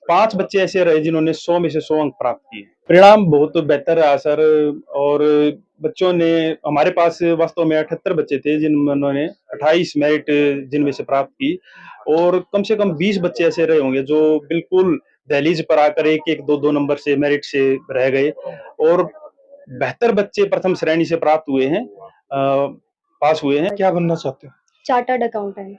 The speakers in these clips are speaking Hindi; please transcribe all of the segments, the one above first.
5 बच्चे ऐसे रहे जिन्होंने 100 में से 100 अंक प्राप्त किए। परिणाम बहुत बेहतर रहा सर। और बच्चों ने हमारे पास वास्तव में 78 बच्चे थे जिन्होंने 28 मेरिट जिनमें से प्राप्त की, और कम से कम 20 बच्चे ऐसे रहे होंगे जो बिल्कुल दहलीज पर आकर 1-1, 2-2 नंबर से मेरिट से रह गए, और बेहतर बच्चे प्रथम श्रेणी से प्राप्त हुए हैं, पास हुए हैं। क्या बनना चाहते हो? Chartered accountant.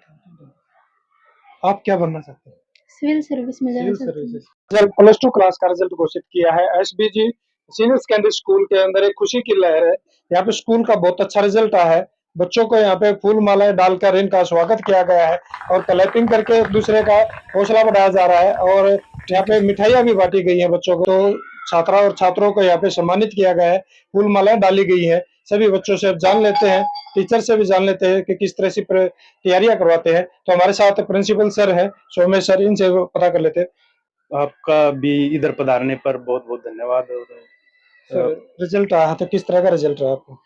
आप क्या बनना चाहते हो? सिविल सर्विस में जाना चाहती हूँ। रिजल्ट प्लस टू क्लास का रिजल्ट घोषित किया है। एसबीजी सीनियर सेकेंडरी स्कूल के अंदर एक खुशी की लहर है। यहाँ पे स्कूल का बहुत अच्छा रिजल्ट आया है। बच्चों को यहाँ पे फूल मालाएं डालकर इनका स्वागत किया गया है और क्लैपिंग करके एक दूसरे का हौसला बढ़ाया जा रहा है, और यहाँ पे मिठाइयाँ भी बांटी गई हैं बच्चों को। तो छात्रा और छात्रों को यहाँ पे सम्मानित किया गया है, फूल मालाएं डाली गई है। सभी बच्चों से जान लेते हैं, टीचर से भी जान लेते हैं कि किस तरह से तैयारियां करवाते हैं। तो हमारे साथ प्रिंसिपल सर हैं, सोमेश सर, इनसे पता कर लेते हैं। आपका भी इधर पधारने पर बहुत बहुत धन्यवाद। सर, रिजल्ट आया तो किस तरह का रिजल्ट रहा आपको?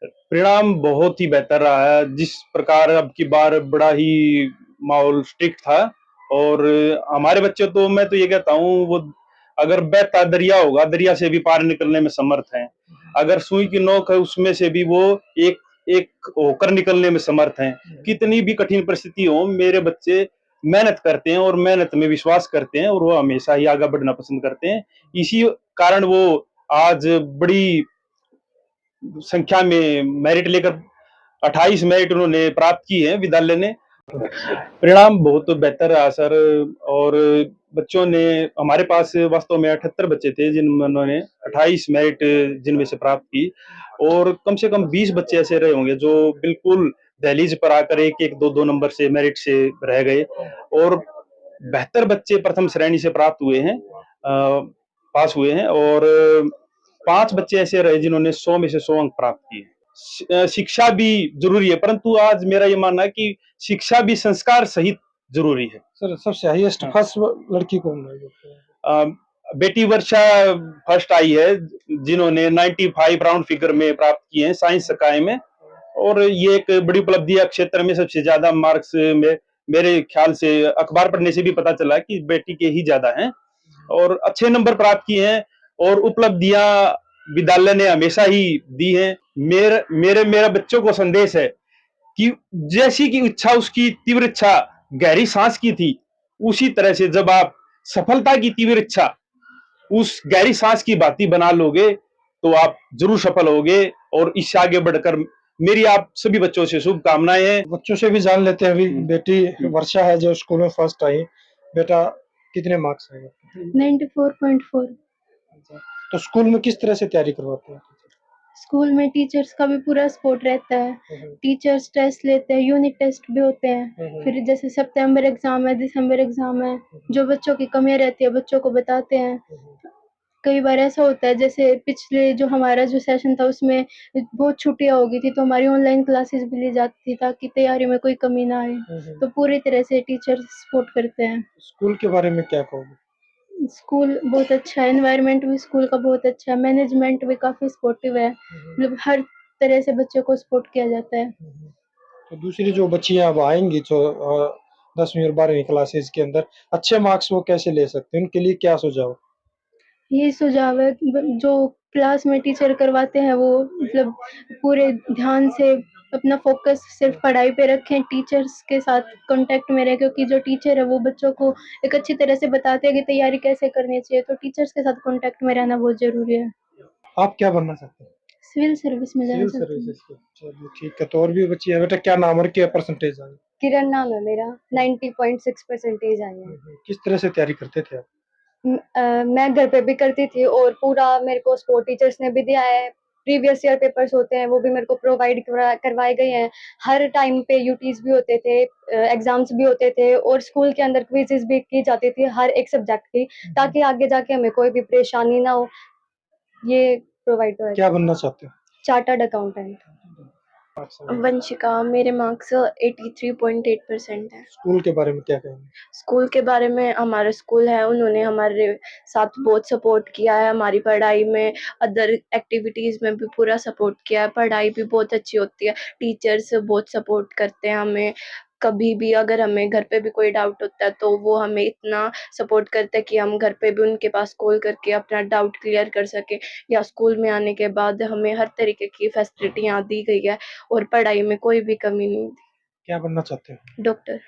परिणाम बहुत ही बेहतर रहा है। जिस प्रकार अब की बार बड़ा ही माहौल स्ट्रिक्ट था, और हमारे बच्चे तो, मैं तो ये कहता हूँ, वो अगर बहता दरिया होगा, दरिया से भी पार निकलने में समर्थ हैं। अगर सुई की नोक है, उसमें से भी वो एक एक होकर निकलने में समर्थ हैं। कितनी भी कठिन परिस्थिति हो, मेरे बच्चे मेहनत करते हैं और मेहनत में विश्वास करते हैं, और वो हमेशा ही आगे बढ़ना पसंद करते हैं। इसी कारण वो आज बड़ी संख्या में मेरिट लेकर 28 मेरिट उन्होंने प्राप्त की है विद्यालय ने। परिणाम बहुत बेहतर रहा सर। और बच्चों ने, हमारे पास वास्तव में 78 बच्चे थे जिन्होंने 28 मेरिट जिनमें से प्राप्त की, और कम से कम 20 बच्चे ऐसे रहे होंगे जो बिल्कुल दहलीज पर आकर 1-1, 2-2 नंबर से मेरिट से रह गए, और बेहतर बच्चे प्रथम श्रेणी से प्राप्त हुए हैं, पास हुए हैं, और 5 बच्चे ऐसे रहे जिन्होंने 100 में से 100 अंक प्राप्त किए। शिक्षा भी जरूरी है, परंतु आज मेरा ये मानना है कि शिक्षा भी संस्कार सहित जरूरी है। सर, सबसे हाईएस्ट फर्स्ट लड़की कौन है? बेटी वर्षा फर्स्ट आई है, जिन्होंने 95 राउंड फिगर में प्राप्त किए हैं साइंस सकाय में, और ये एक बड़ी उपलब्धि है। क्षेत्र में सबसे ज्यादा मार्क्स में मेरे ख्याल से अखबार पढ़ने से भी पता चला कि बेटी के ही ज्यादा हैं, और अच्छे नंबर प्राप्त किए हैं, और उपलब्धियां विद्यालय ने हमेशा ही दी हैं। मेरा बच्चों को संदेश है कि जैसी की इच्छा, उसकी तीव्र इच्छा गहरी सांस की थी, उसी तरह से जब आप सफलता की तीव्र इच्छा उस गहरी सांस की बाती बना लोगे, तो आप जरूर सफल होगे। और इससे आगे बढ़कर मेरी आप सभी बच्चों से शुभकामनाएं हैं। बच्चों से भी जान लेते हैं। अभी बेटी वर्षा है जो स्कूल में फर्स्ट आई, बेटा कितने मार्क्स आए? 94.4। तो स्कूल में किस तरह से तैयारी करवाते हैं? स्कूल में टीचर्स का भी पूरा सपोर्ट रहता है। टीचर्स टेस्ट लेते हैं, यूनिट टेस्ट भी होते हैं। फिर जैसे सितंबर एग्जाम है, दिसंबर एग्जाम है, जो बच्चों की कमियां रहती है बच्चों को बताते हैं। कई बार ऐसा होता है, जैसे पिछले जो हमारा जो सेशन था उसमें बहुत छुट्टियां हो गई थी, तो हमारी ऑनलाइन क्लासेस भी ली जाती थी ताकि तैयारी में कोई कमी ना आए। तो पूरी तरह से टीचर सपोर्ट करते हैं। स्कूल के बारे में क्या कहोगे? स्कूल बहुत अच्छा है, एनवायरनमेंट भी स्कूल का बहुत अच्छा है, मैनेजमेंट भी काफी सपोर्टिव है, मतलब हर तरह से बच्चों को सपोर्ट किया जाता है। तो दूसरी जो बच्चियां अब आएंगी तो 10वीं और 12वीं क्लासेस के अंदर अच्छे मार्क्स वो कैसे ले सकते हैं, उनके लिए क्या सुझाव? यही सुझाव है, जो क्लास में टीचर करवाते हैं वो मतलब पूरे ध्यान से अपना फोकस सिर्फ पढ़ाई पे रखें, टीचर्स के साथ कांटेक्ट में रहें, क्योंकि जो टीचर है वो बच्चों को एक अच्छी तरह से बताते हैं कि तैयारी कैसे करनी चाहिए, तो टीचर्स के साथ कांटेक्ट में रहना बहुत जरूरी है। आप क्या बनना चाहते हैं? सिविल सर्विस में जाना सिविल चाहती हूँ। सर्विसेज के। चलिए ठीक है। तो और भी बच्ची है, बेटा क्या नाम और क्या परसेंटेज आई? किरण नाम है मेरा, 90.6 परसेंटेज आई है। किस तरह से तैयारी करते थे आप? मैं घर पे भी करती थी और पूरा मेरे को स्पोर्ट टीचर्स ने भी दिया है। प्रीवियस ईयर पेपर्स होते हैं वो भी मेरे को प्रोवाइड करवाए गए हैं। हर टाइम पे यूटीज भी होते थे, एग्जाम्स भी होते थे, और स्कूल के अंदर क्विजेस भी की जाती थी हर एक सब्जेक्ट की, ताकि आगे जाके हमें कोई भी परेशानी ना हो। ये प्रोवाइड हुआ है। क्या बनना चाहते हो? Chartered accountant. वंशिका, मेरे मार्क्स 83.8% है। स्कूल के बारे में क्या कहेंगे? स्कूल के बारे में, हमारा स्कूल है, उन्होंने हमारे साथ बहुत सपोर्ट किया है, हमारी पढ़ाई में, अदर एक्टिविटीज़ में भी पूरा सपोर्ट किया है। पढ़ाई भी बहुत अच्छी होती है, टीचर्स बहुत सपोर्ट करते हैं हमें, कभी भी अगर हमें घर पे भी कोई डाउट होता है तो वो हमें इतना सपोर्ट करते हैं कि हम घर पे भी उनके पास कॉल करके अपना डाउट क्लियर कर सकें, या स्कूल में आने के बाद हमें हर तरीके की फैसिलिटियाँ दी गई है और पढ़ाई में कोई भी कमी नहीं दी। क्या बनना चाहते हो? डॉक्टर।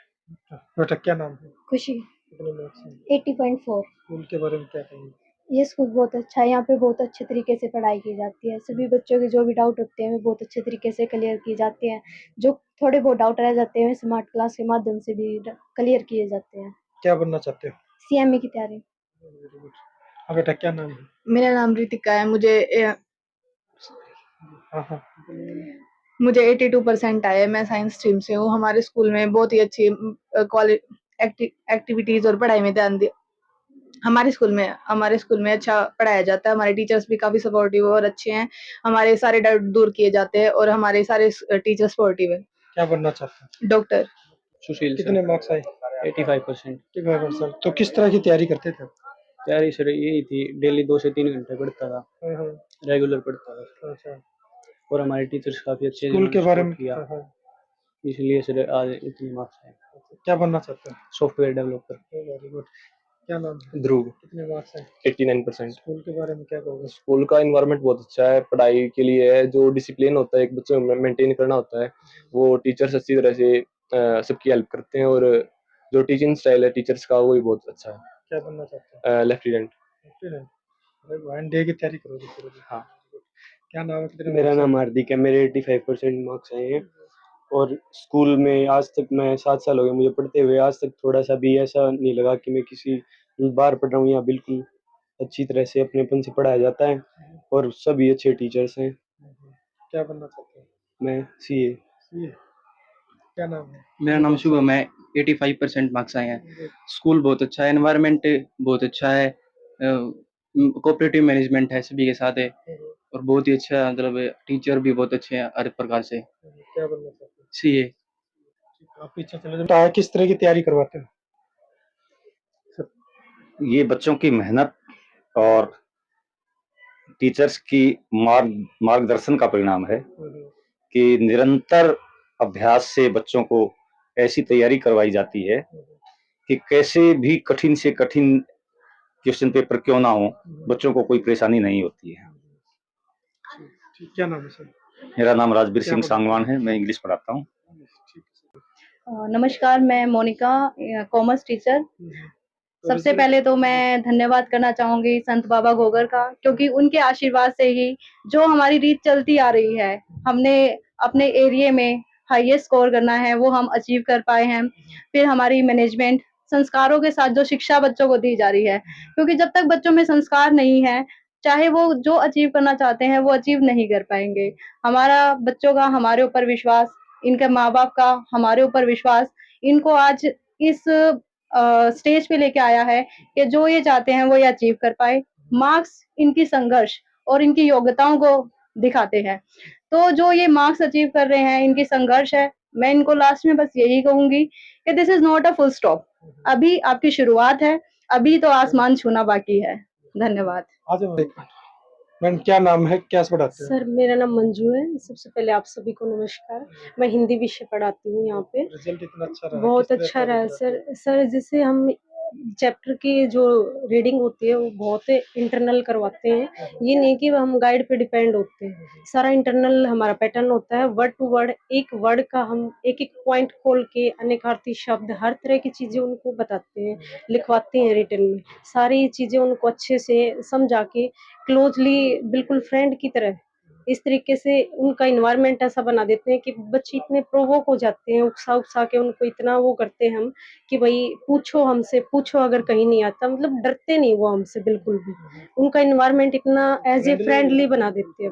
बेटा क्या नाम है? खुशी। कितने मार्क्स हैं? 80.4। स्कूल के बारे में क्या कहेंगे? ये स्कूल बहुत अच्छा है, यहाँ पे बहुत अच्छे तरीके से पढ़ाई की जाती है, सभी बच्चों के जो भी डाउट होते हैं वो बहुत अच्छे तरीके से क्लियर किए जाते हैं, जो थोड़े बहुत डाउट रह जाते हैं स्मार्ट क्लास के माध्यम से भी क्लियर किए जाते हैं। क्या बनना चाहते हो? सीएमए की तैयारी। Very good. हाँ बेटा क्या नाम है? मेरा नाम रितिका है। हाँ हाँ मुझे 82% आए। मैं साइंस स्ट्रीम से हूँ। हमारे स्कूल में बहुत ही अच्छी एक्टिविटीज और पढ़ाई में ध्यान दिया। हमारे स्कूल में अच्छा पढ़ाया जाता है। हमारे टीचर्स भी काफी सपोर्टिव और अच्छे हैं। हमारे सारे डाउट दूर किए जाते हैं और हमारे सारे टीचर सपोर्टिव है। क्या बनना चाहते हो? डॉक्टर। सुशील कितने मार्क्स आए? 85%। 85%। तो किस तरह की तैयारी करते थे? तैयारी सर यही थी, डेली 2 से 3 घंटे पढ़ता था, रेगुलर पढ़ता था। अच्छा। और हमारे टीचर्स काफ़ी अच्छे स्कूल के बारे में किया, इसलिए सर आज इतने मार्क्स आए। क्या बनना चाहते हो? Software developer. Very good. क्या नाम है? ध्रुव। कितने मार्क्स हैं? 89%। स्कूल के बारे में क्या कहोगे? स्कूल का इन्वायरमेंट बहुत अच्छा है, पढ़ाई के लिए है, जो डिसिप्लिन होता है एक बच्चे में मेंटेन करना होता है, वो टीचर्स अच्छी तरह से सबकी हेल्प करते हैं, और जो टीचिंग स्टाइल है टीचर्स का वो भी बहुत अच्छा है। क्या बनना चाहते हो? लेफ्टिनेंट। अरे वन डे की तैयारी करोगे पूरे दिन? हाँ। क्या नाम है? कितने मेरा marks नाम हैं? हार्दिक है, मेरे 85% मार्क्स आए हैं। और स्कूल में आज तक मैं 7 साल हो गए मुझे पढ़ते हुए, आज तक थोड़ा सा भी ऐसा नहीं लगा कि मैं किसी बाहर पढ़ रहा हूँ। यहाँ बिल्कुल अच्छी तरह से अपनेपन से पढ़ाया जाता है और सभी अच्छे टीचर्स हैं। क्या बनना चाहते हो? मैं सीए। ये क्या नाम है? मेरा नाम शुभम है। 85% मार्क्स आए हैं। स्कूल बहुत अच्छा है, एनवायरनमेंट बहुत अच्छा है, कोऑपरेटिव मैनेजमेंट है, सभी के साथ है और बहुत ही अच्छा, मतलब टीचर भी बहुत अच्छे हैं हर प्रकार से। क्या बनना चाहते हो? सीए। काफी अच्छा चला जाता है। किस तरह की तैयारी करवाते हो? ये बच्चों की मेहनत और टीचर्स की मार्गदर्शन का परिणाम है कि निरंतर अभ्यास से बच्चों को ऐसी तैयारी करवाई जाती है कि कैसे भी कठिन से कठिन क्वेश्चन पेपर क्यों ना हो, बच्चों को कोई परेशानी नहीं होती है। क्या नाम है सर? मेरा नाम राजवीर सिंह सांगवान है, मैं इंग्लिश पढ़ाता हूँ। नमस्कार, मैं मोनिका, कॉमर्स टीचर। सबसे पहले तो मैं धन्यवाद करना चाहूँगी संत बाबा घोगर का, क्योंकि उनके आशीर्वाद से ही जो हमारी रीत चलती आ रही है, हमने अपने एरिया में हाईएस्ट स्कोर करना है वो हम अचीव कर पाए हैं। फिर हमारी मैनेजमेंट संस्कारों के साथ जो शिक्षा बच्चों को दी जा रही है, क्योंकि जब तक बच्चों में संस्कार नहीं है, चाहे वो जो अचीव करना चाहते हैं वो अचीव नहीं कर पाएंगे। हमारा बच्चों का हमारे ऊपर विश्वास, इनके माँ-बाप का हमारे ऊपर विश्वास, इनको आज इस स्टेज पे लेके आया है कि जो ये चाहते हैं वो ये अचीव कर पाए। मार्क्स इनकी संघर्ष और इनकी योग्यताओं को दिखाते हैं। तो जो ये मार्क्स अचीव कर रहे हैं, इनकी संघर्ष है। मैं इनको लास्ट में बस यही कहूँगी कि this is not a full stop. अभी आपकी शुरुआत है, अभी तो आसमान छूना बाकी है। धन्यवाद। मैम क्या नाम है, क्या पढ़ाते हो? सर मेरा नाम मंजू है। सबसे पहले आप सभी को नमस्कार। मैं हिंदी विषय पढ़ाती हूँ यहाँ पे। रिजल्ट इतना अच्छा रहा, बहुत अच्छा रहा है सर। सर जैसे हम चैप्टर की जो रीडिंग होती है वो बहुत इंटरनल करवाते हैं। ये नहीं कि हम गाइड पे डिपेंड होते हैं, सारा इंटरनल हमारा पैटर्न होता है। वर्ड टू वर्ड, एक वर्ड का हम एक एक पॉइंट खोल के अनेकार्थी शब्द हर तरह की चीज़ें उनको बताते हैं, लिखवाते हैं रिटन में। सारी चीज़ें उनको अच्छे से समझा के क्लोजली बिल्कुल फ्रेंड की तरह इस तरीके से उनका इन्वायरमेंट ऐसा बना देते हैं कि बच्चे इतने प्रोवोक हो जाते हैं, उकसा के उनको इतना वो करते हैं हम कि भाई पूछो हमसे, पूछो अगर कहीं नहीं आता, मतलब डरते नहीं वो हमसे बिल्कुल भी। उनका इन्वायरमेंट इतना एज ए फ्रेंडली बना देते हैं।